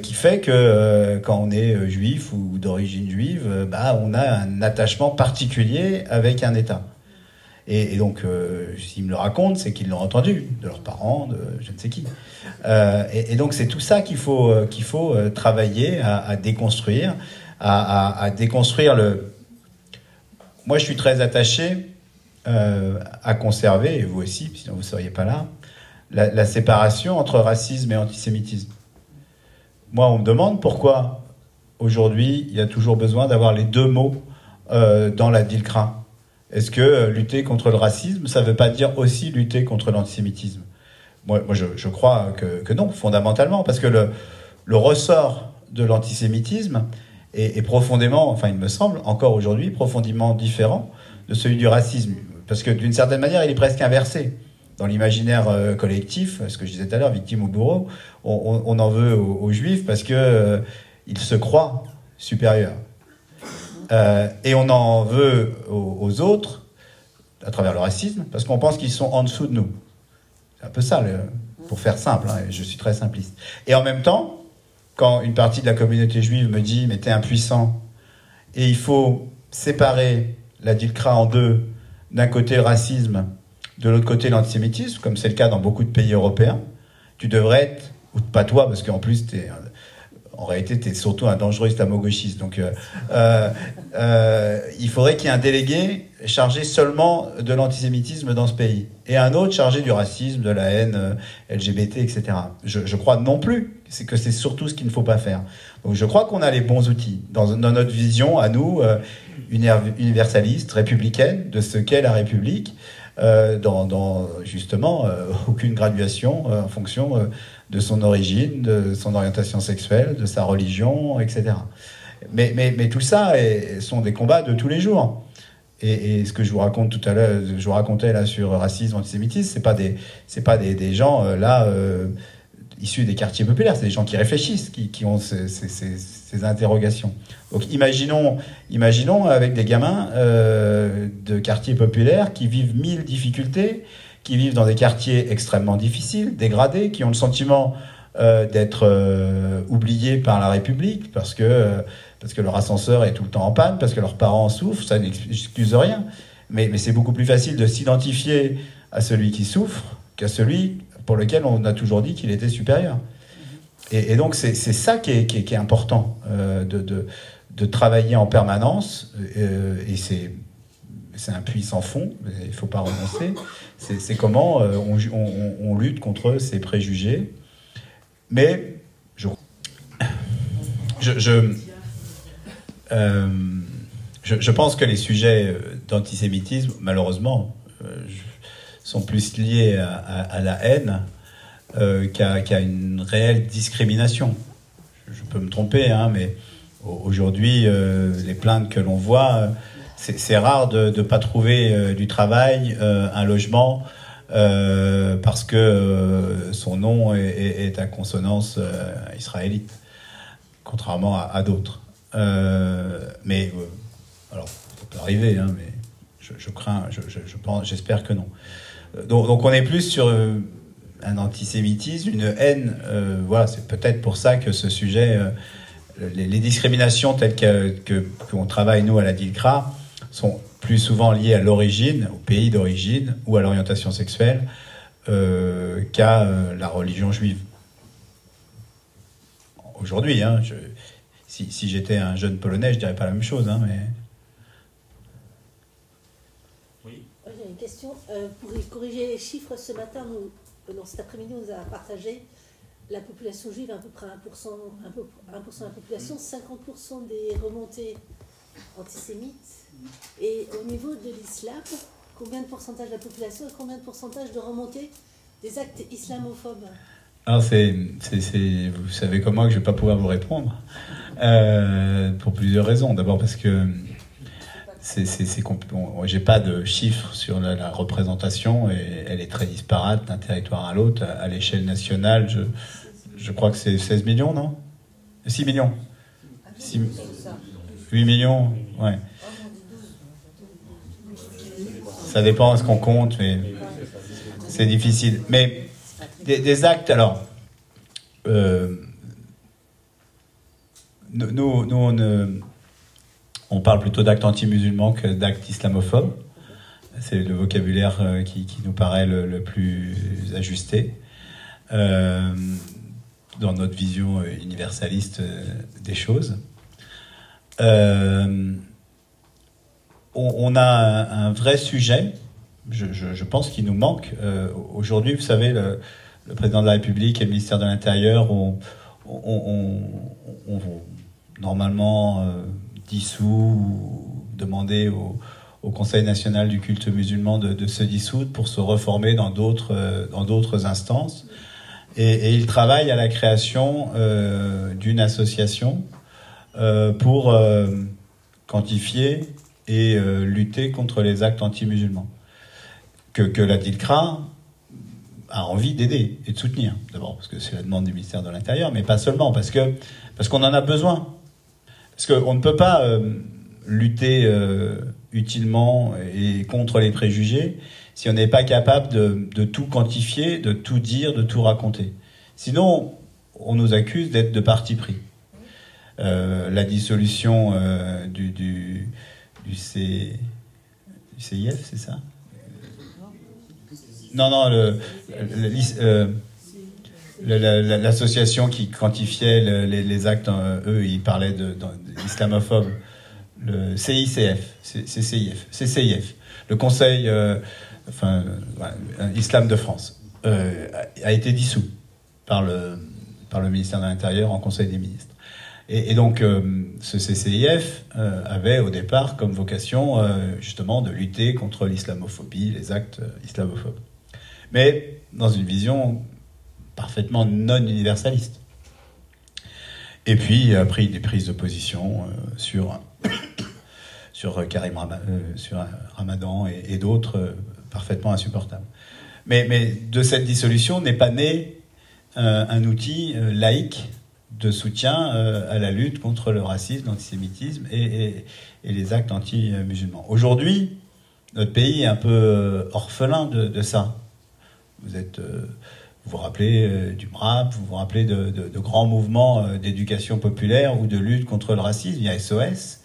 B: qui fait que quand on est juif ou d'origine juive, on a un attachement particulier avec un État. Et donc, s'ils me le racontent, c'est qu'ils l'ont entendu, de leurs parents, de je ne sais qui. Et donc, c'est tout ça qu'il faut travailler à déconstruire, à déconstruire le... Moi, je suis très attaché à conserver, et vous aussi, sinon vous ne seriez pas là, la séparation entre racisme et antisémitisme. Moi, on me demande pourquoi, aujourd'hui, il y a toujours besoin d'avoir les deux mots dans la DILCRA. Est-ce que lutter contre le racisme, ça ne veut pas dire aussi lutter contre l'antisémitisme ? Moi je crois que non, fondamentalement, parce que le ressort de l'antisémitisme est profondément, enfin il me semble, encore aujourd'hui, profondément différent de celui du racisme. Parce que d'une certaine manière, il est presque inversé. Dans l'imaginaire collectif, ce que je disais tout à l'heure, victime ou bourreau, on en veut aux juifs parce qu'ils se croient supérieurs. Et on en veut aux autres, à travers le racisme, parce qu'on pense qu'ils sont en dessous de nous. C'est un peu ça, pour faire simple, je suis très simpliste. Et en même temps, quand une partie de la communauté juive me dit « mais t'es impuissant » et il faut séparer la DILCRA en deux, d'un côté le racisme, de l'autre côté l'antisémitisme, comme c'est le cas dans beaucoup de pays européens, tu devrais être, ou pas toi, parce qu'en plus en réalité t'es surtout un dangereux islamo-gauchiste, donc il faudrait qu'il y ait un délégué chargé seulement de l'antisémitisme dans ce pays, et un autre chargé du racisme, de la haine LGBT, etc. Je crois non plus, c'est que c'est surtout ce qu'il ne faut pas faire. Donc je crois qu'on a les bons outils, dans notre vision, à nous, universaliste, républicaine, de ce qu'est la République, dans justement aucune graduation en fonction de son origine, de son orientation sexuelle, de sa religion, etc. Mais tout ça sont des combats de tous les jours. Et ce que je vous raconte tout à l'heure, je vous racontais là sur racisme, antisémitisme, c'est pas des gens issus des quartiers populaires, c'est des gens qui réfléchissent, qui ont ces interrogations. Donc imaginons avec des gamins de quartiers populaires qui vivent 1000 difficultés, qui vivent dans des quartiers extrêmement difficiles, dégradés, qui ont le sentiment d'être oubliés par la République parce que leur ascenseur est tout le temps en panne, parce que leurs parents souffrent, ça n'excuse rien. Mais c'est beaucoup plus facile de s'identifier à celui qui souffre qu'à celui pour lequel on a toujours dit qu'il était supérieur. Et donc c'est ça qui est important, de travailler en permanence, et c'est un puits sans fond, il ne faut pas renoncer. C'est comment on lutte contre ces préjugés. Mais je pense que les sujets d'antisémitisme, malheureusement, sont plus liés à la haine qu'à une réelle discrimination. Je peux me tromper, mais aujourd'hui, les plaintes que l'on voit, c'est rare de ne pas trouver du travail, un logement, parce que son nom est à consonance israélite, contrairement à d'autres. Mais alors, ça peut arriver, mais je crains, je pense, j'espère que non. Donc on est plus sur un antisémitisme, une haine. Voilà, c'est peut-être pour ça que ce sujet les discriminations telles qu'on travaille, nous, à la DILCRA, sont plus souvent liées à l'origine, au pays d'origine, ou à l'orientation sexuelle, qu'à la religion juive. Aujourd'hui, hein, si j'étais un jeune Polonais, je dirais pas la même chose, hein, mais...
F: Oui. J'ai une question. Pour corriger les chiffres, ce matin, cet après-midi, on nous a partagé la population juive, à peu près 1% de la population, 50% des remontées antisémites. Et au niveau de l'islam, combien de pourcentage de la population et combien de pourcentage de remontées des actes islamophobes?
B: Alors, vous savez comme moi que je ne vais pas pouvoir vous répondre, pour plusieurs raisons. D'abord parce que j'ai pas de chiffres sur la représentation, et elle est très disparate d'un territoire à l'autre. À l'échelle nationale, je crois que c'est 16 millions, non? 6 millions 8 millions, ouais. Ça dépend de ce qu'on compte, mais c'est difficile. Mais des actes, alors, on parle plutôt d'actes anti-musulmans que d'actes islamophobes. C'est le vocabulaire qui nous paraît le plus ajusté dans notre vision universaliste des choses. On a un vrai sujet, je pense qu'il nous manque. Aujourd'hui, vous savez, le président de la République et le ministère de l'Intérieur ont normalement dissous ou demandé au Conseil national du culte musulman de se dissoudre pour se reformer dans d'autres instances. Et ils travaillent à la création d'une association pour quantifier et lutter contre les actes anti-musulmans. Que la DILCRA a envie d'aider et de soutenir. D'abord parce que c'est la demande du ministère de l'Intérieur, mais pas seulement, parce qu'on en a besoin. Parce qu'on ne peut pas lutter utilement et contre les préjugés si on n'est pas capable de tout quantifier, de tout dire, de tout raconter. Sinon, on nous accuse d'être de parti pris. La dissolution du CIF, c'est ça? Non, l'association qui quantifiait les actes, eux, ils parlaient d'islamophobes. Le CICF, c'est CIF. Le Conseil Islam de France a été dissous par le ministère de l'Intérieur en Conseil des ministres. Et donc, ce CCIF avait au départ comme vocation justement de lutter contre l'islamophobie, les actes islamophobes. Mais dans une vision parfaitement non universaliste. Et puis, a pris des prises de position sur Karim sur Ramadan et d'autres parfaitement insupportables. Mais de cette dissolution n'est pas né un outil laïque de soutien à la lutte contre le racisme, l'antisémitisme et les actes anti-musulmans. Aujourd'hui, notre pays est un peu orphelin de ça. Vous vous rappelez du MRAP, vous vous rappelez de grands mouvements d'éducation populaire ou de lutte contre le racisme. Il y a SOS,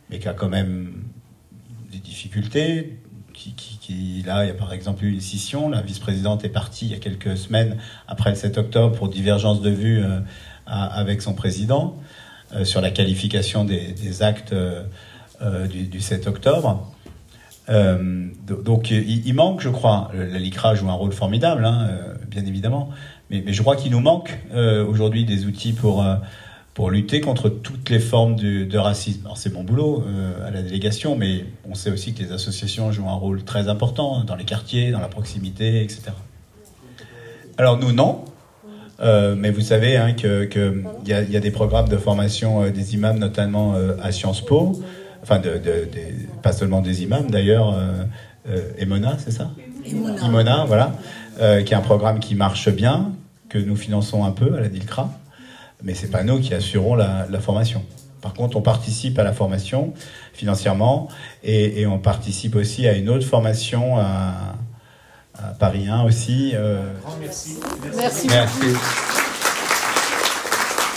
B: mais qui a quand même des difficultés. Là, il y a par exemple eu une scission. La vice-présidente est partie il y a quelques semaines après le 7 octobre pour divergence de vues avec son président sur la qualification des actes du 7 octobre. Donc il manque, je crois, la LICRA joue un rôle formidable, bien évidemment, mais je crois qu'il nous manque aujourd'hui des outils pour lutter contre toutes les formes de racisme. Alors c'est mon boulot à la délégation, mais on sait aussi que les associations jouent un rôle très important dans les quartiers, dans la proximité, etc. Alors nous, non. Mais vous savez qu'il y a des programmes de formation des imams, notamment à Sciences Po, enfin pas seulement des imams d'ailleurs, Emona, c'est ça? Emona, voilà, qui est un programme qui marche bien, que nous finançons un peu à la DILCRA, mais c'est pas nous qui assurons la formation. Par contre, on participe à la formation financièrement et on participe aussi à une autre formation à Paris 1 aussi.
F: Merci.
B: Merci.